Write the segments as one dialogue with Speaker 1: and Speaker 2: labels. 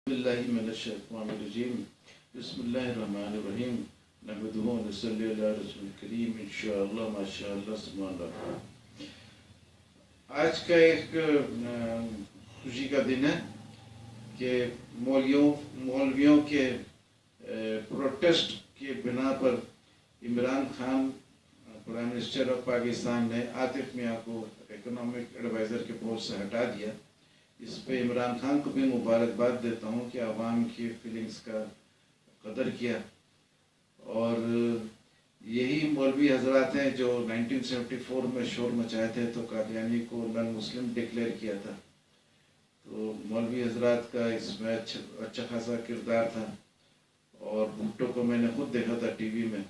Speaker 1: बिस्मिल्लाहिर्रहमानिर्रहीम बिस्मिल्लाहिर्रहमानिर्रहीम नहमदुहु व नसल्ली अला रसूलिल करीम इंशाअल्लाह माशाअल्लाह सुभानअल्लाह। आज का एक खुशी का दिन है कि मौलवियों के प्रोटेस्ट के बिना पर Imran Khan prime minister of Pakistan ने आतिफ मियां को इकोनॉमिक एडवाइज़र के पोस्ट से हटा दिया। इस पे इमरान खान को भी मुबारकबाद देता हूँ कि आवाम की फीलिंग्स का कदर किया। और यही मौलवी हजरात हैं जो 1974 में शोर मचाए थे तो कादियानी को नॉन मुस्लिम डिक्लेयर किया था। तो मौलवी हजरात का इसमें अच्छा खासा किरदार था। और भुट्टो को मैंने खुद देखा था टीवी में,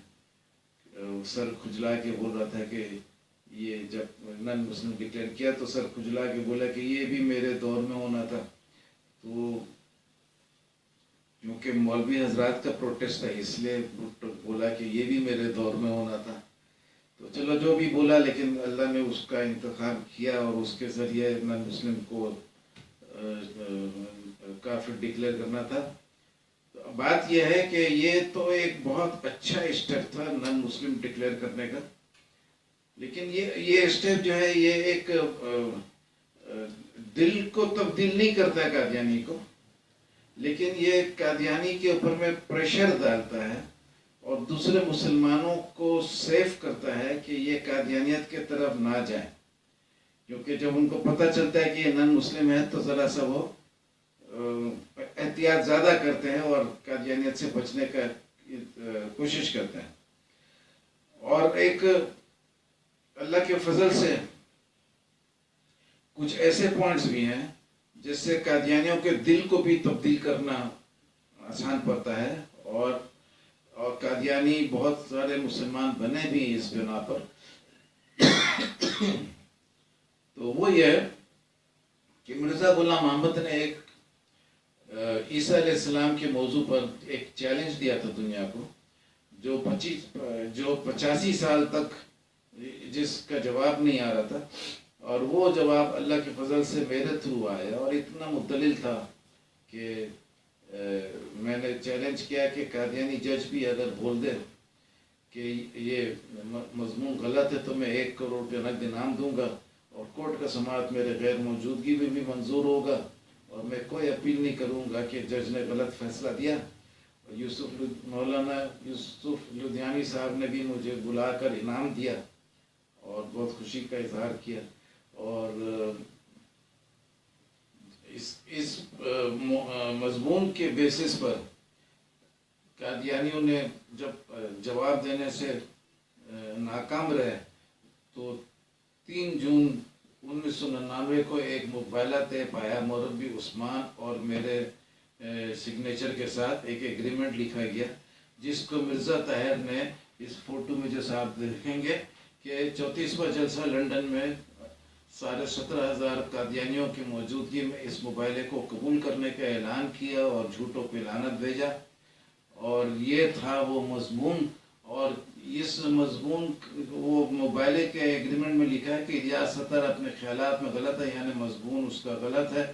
Speaker 1: सर खुजला के बोल रहा था कि ये जब नॉन मुस्लिम डिक्लेयर किया तो सर खुजला के बोला कि ये भी मेरे दौर में होना था। तो क्योंकि मौलवी हजरात का प्रोटेस्ट था इसलिए बोला कि ये भी मेरे दौर में होना था। तो चलो जो भी बोला, लेकिन अल्लाह ने उसका इंतखाब किया और उसके ज़रिए नॉन मुस्लिम को काफिर डिक्लेयर करना था। तो बात यह है कि ये तो एक बहुत अच्छा स्टेप था नॉन मुस्लिम डिक्लेयर करने का, लेकिन ये स्टेप जो है ये एक दिल को तब्दील नहीं करता है कादियानी को, लेकिन ये कादियानी के ऊपर में प्रेशर डालता है और दूसरे मुसलमानों को सेफ करता है कि ये कादियानियत के तरफ ना जाए। क्योंकि जब उनको पता चलता है कि ये नॉन मुस्लिम है तो ज़रा सा वो एहतियात ज़्यादा करते हैं और कादियानियत से बचने का कोशिश करते हैं। और एक अल्लाह के फजल से कुछ ऐसे पॉइंट्स भी हैं जिससे कादियानियों के दिल को भी तब्दील करना आसान पड़ता है। और कादियानी बहुत सारे मुसलमान बने भी इस बिना पर। तो वो ये कि मिर्ज़ा गुलाम अहमद ने एक ईसा अलैहिस्सलाम के मौजू पर एक चैलेंज दिया था दुनिया को, जो 85 साल तक जिसका जवाब नहीं आ रहा था। और वो जवाब अल्लाह के फजल से मेरे थ्रू आया और इतना मुतलिल था कि मैंने चैलेंज किया कि कादियानी जज भी अगर बोल दे कि ये मजमून गलत है तो मैं 1 करोड़ रुपया नकद इनाम दूंगा और कोर्ट का समाअत मेरे गैर मौजूदगी में भी मंजूर होगा और मैं कोई अपील नहीं करूंगा कि जज ने गलत फैसला दिया। मौलाना यूसुफ लुधियानी साहब ने भी मुझे बुलाकर इनाम दिया और बहुत खुशी का इजहार किया। और इस मजमून के बेसिस पर कादियानियों ने जब जवाब देने से नाकाम रहे तो 3 जून 1999 को एक मुबाइला तय पाया मुरब्बी उस्मान और मेरे सिग्नेचर के साथ एक एग्रीमेंट लिखा गया, जिसको मिर्ज़ा ताहिर ने इस फोटो में जैसा आप देखेंगे कि 34वां जलसा लंदन में 17,500 कादियानियों की मौजूदगी में इस मुबाइले को कबूल करने का ऐलान किया और झूठों पे लानत भेजा। और ये था वो मजमून। और इस मजमून वो मुबाइले के एग्रीमेंट में लिखा है कि इलियास सत्तार अपने ख्यालात में गलत है, यानी मजमून उसका गलत है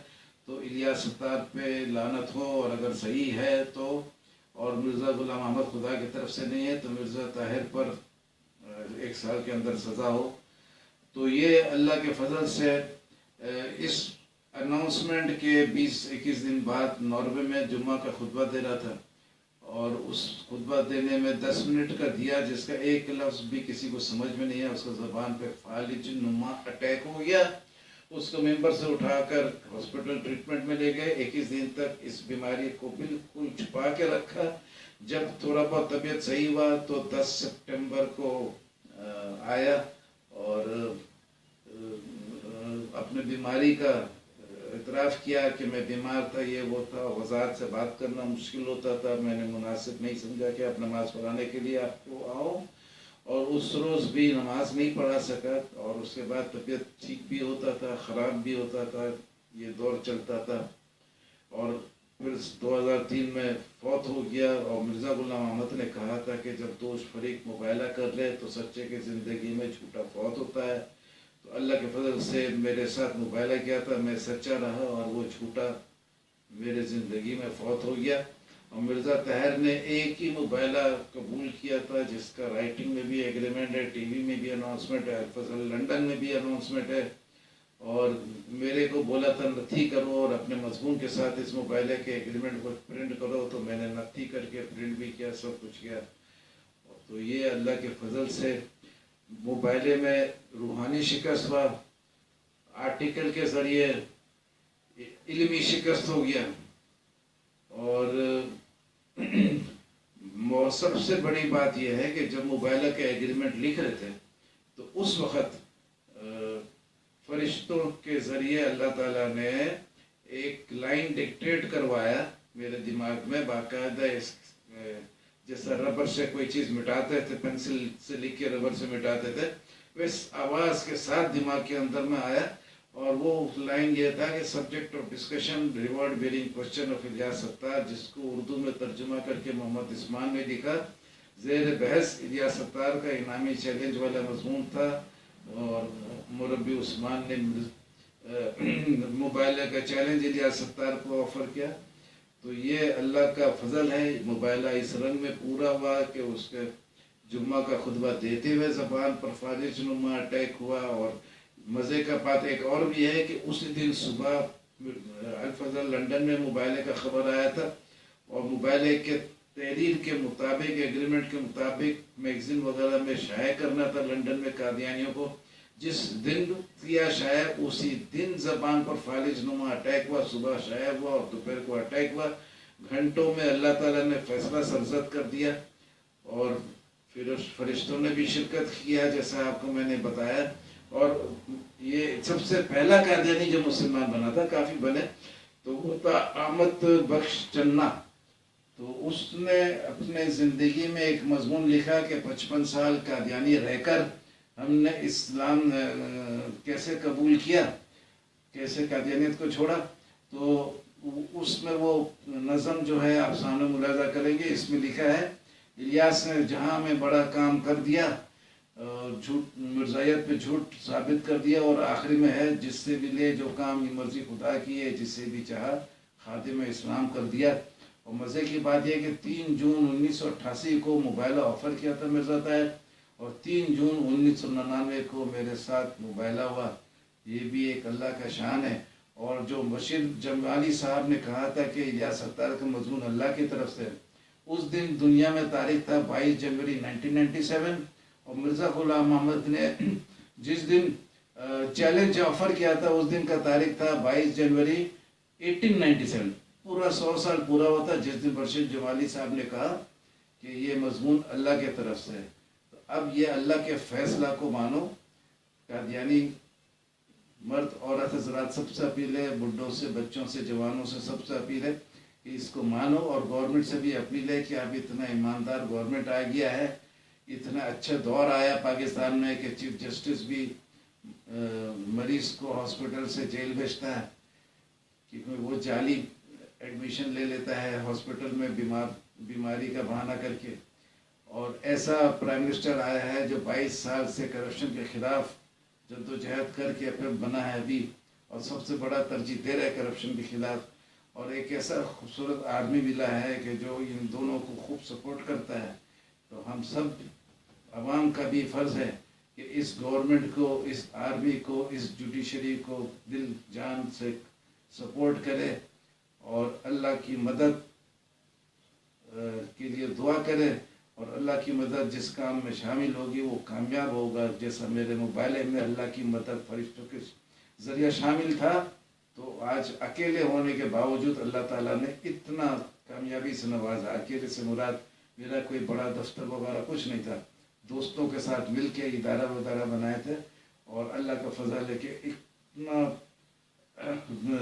Speaker 1: तो इलियास सत्तार पे लानत हो, और अगर सही है तो और मिर्ज़ा गुलाम अहमद खुदा की तरफ से नहीं है तो मिर्ज़ा ताहिर पर 1 साल के अंदर सज़ा हो। तो ये अल्लाह के फजल से इस अनाउंसमेंट के 20-21 दिन बाद नॉर्वे में जुम्मा का खुतबा दे रहा था और उस खुतबा देने में 10 मिनट का दिया जिसका एक लफ्ज़ भी किसी को समझ में नहीं है। उसका ज़बान पे फालिज नुमा अटैक हो गया, उसको मेंबर से उठाकर हॉस्पिटल ट्रीटमेंट में ले गए। 21 दिन तक इस बीमारी को बिल्कुल छुपा के रखा। जब थोड़ा बहुत तबीयत सही हुआ तो 10 सितंबर को आया और अपने बीमारी का इतराफ़ किया कि मैं बीमार था, ये वो था। वज़ारत से बात करना मुश्किल होता था, मैंने मुनासिब नहीं समझा कि आप नमाज़ पढ़ाने के लिए आपको आओ, और उस रोज़ भी नमाज नहीं पढ़ा सका। और उसके बाद तबीयत ठीक भी होता था, ख़राब भी होता था, ये दौर चलता था। और फिर 2003 में फौत हो गया। और मिर्ज़ा गुलाम अहमद ने कहा था कि जब दोस्त फरीक मुबाइला कर ले तो सच्चे की ज़िंदगी में झूठा फौत होता है। तो अल्लाह के फजल से मेरे साथ मुबाइला किया था, मैं सच्चा रहा और वो झूठा मेरे ज़िंदगी में फौत हो गया। और मिर्ज़ा ताहिर ने एक ही मुबाइला कबूल किया था जिसका राइटिंग में भी एग्रीमेंट है, टीवी में भी अनाउंसमेंट है, फजल लंदन में भी अनाउंसमेंट है। और मेरे को बोला था नथी करो और अपने मजमून के साथ इस मुबाइले के एग्रीमेंट को प्रिंट करो, तो मैंने नथी करके प्रिंट भी किया, सब कुछ किया। तो ये अल्लाह के फजल से मुबाइले में रूहानी शिकस्त हुआ, आर्टिकल के ज़रिए इल्मी शिकस्त हो गया। और सबसे बड़ी बात यह है कि जब मुबाइला के एग्रीमेंट लिख रहे थे तो उस वक़्त फरिश्तों के ज़रिए अल्लाह ताला ने एक लाइन डिक्टेट करवाया मेरे दिमाग में, बाकायदा इस जैसा रबर से कोई चीज़ मिटाते थे, पेंसिल से लिख के रबर से मिटाते थे, वैस आवाज़ के साथ दिमाग के अंदर में आया। और वो लाइन ये था कि subject of discussion reward bearing question of Ilyas Sattar, जिसको उर्दू में तर्जुमा करके मोहम्मद इस्मान ने लिखा। ज़ेर बहस इलियास सत्तार का इनामी चैलेंज वाला मजमून था और मुरब्बी उस्मान ने मुबाइला का चैलेंज इलियास सत्तार को ऑफ़र किया। तो ये अल्लाह का फजल है, मुबाइला इस रंग में पूरा हुआ कि उसके जुम्मा का खुतबा देते हुए ज़बान पर फारिज नुमा अटैक हुआ। और मज़े का बात एक और भी है कि उसी दिन सुबह अल-फजल लंदन में मुबाइले का खबर आया था और मुबाइले के तहरीर के मुताबिक, एग्रीमेंट के मुताबिक मैगज़ीन वगैरह में शाया करना था लंदन में कादियानियों को। जिस दिन किया शाया उसी दिन ज़बान पर फालिज नुमा अटैक हुआ, सुबह शाया हुआ और दोपहर को अटैक हुआ। घंटों में अल्लाह ताला ने फैसला सरजद कर दिया और फिर फरिश्तों ने भी शिरकत किया जैसा आपको मैंने बताया। और ये सबसे पहला कादियानी जो मुसलमान बना था, काफ़ी बने, तो वो था अहमद बख्श चन्ना। तो उसने अपने ज़िंदगी में एक मजमून लिखा कि 55 साल कादियानी रहकर हमने इस्लाम कैसे कबूल किया, कैसे कादियानियत को छोड़ा। तो उसमें वो नज़म जो है आप सामने मुलाजा करेंगे। इसमें लिखा है, इलियास ने जहाँ में बड़ा काम कर दिया, झूठ मिर्ज़ायत पे झूठ साबित कर दिया। और आखिरी में है, जिससे भी ले जो काम ये मर्ज़ी खुदा की है, जिससे भी चाहा खादिम इस्लाम कर दिया। और मज़े की बात यह कि 3 जून 1988 को मुबाइला ऑफ़र किया था मिर्ज़ा ताहिर और 3 जून 1999 को मेरे साथ मुबाइला हुआ। ये भी एक अल्लाह का शान है। और जो बशीर जमाली साहब ने कहा था कि इलियास सत्तार का मजमून अल्लाह की तरफ से, उस दिन दुनिया में तारीख था 22 जनवरी 1997 और मिर्ज़ा ग़ुलाम अहमद ने जिस दिन चैलेंज ऑफ़र किया था उस दिन का तारीख था 22 जनवरी 1897। पूरा 100 साल पूरा हुआ था जिस दिन बशीर जमाली साहब ने कहा कि ये मजमून अल्लाह के तरफ से है। तो अब ये अल्लाह के फ़ैसला को मानो। कादियानी मर्द औरत हज़रात सबसे अपील है, बुढ़ों से, बच्चों से, जवानों से सबसे अपील है कि इसको मानो। और गवर्नमेंट से भी अपील है कि अब इतना ईमानदार गवर्नमेंट आ गया है, इतना अच्छा दौर आया पाकिस्तान में कि चीफ जस्टिस भी मरीज़ को हॉस्पिटल से जेल भेजता है क्योंकि वो जाली एडमिशन ले लेता है हॉस्पिटल में बीमारी का बहाना करके। और ऐसा प्राइम मिनिस्टर आया है जो 22 साल से करप्शन के ख़िलाफ़ जद्दोजहद करके फिर बना है अभी और सबसे बड़ा तरजीह दे रहा है करप्शन के ख़िलाफ़। और एक ऐसा खूबसूरत आदमी मिला है कि जो इन दोनों को खूब सपोर्ट करता है। तो हम सब आवाम का भी फ़र्ज़ है कि इस गवर्नमेंट को, इस आर्मी को, इस जुडिशरी को दिल जान से सपोर्ट करे और अल्लाह की मदद के लिए दुआ करे। और अल्लाह की मदद जिस काम में शामिल होगी वो कामयाब होगा। जैसा मेरे मोबाइल में अल्लाह की मदद फरिश्तों के ज़रिए शामिल था, तो आज अकेले होने के बावजूद अल्लाह ताला ने इतना कामयाबी से नवाजा। अकेले से मुराद मेरा कोई बड़ा दफ्तर वगैरह कुछ नहीं था, दोस्तों के साथ मिल के इदारा वदारा बनाए थे और अल्लाह का फजल है कि इतना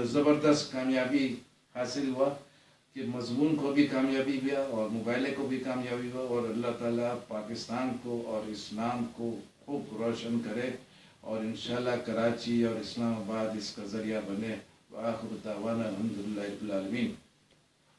Speaker 1: ज़बरदस्त कामयाबी हासिल हुआ कि मजमून को भी कामयाबी हुआ और मोबाइल को भी कामयाबी हुआ। और अल्लाह ताला पाकिस्तान को और इस्लाम को खूब रोशन करे और इंशाअल्लाह कराची और इस्लामाबाद इसका ज़रिया बने। आखिर दावाना अल्हम्दुलिल्लाहि रब्बिल आलमीन।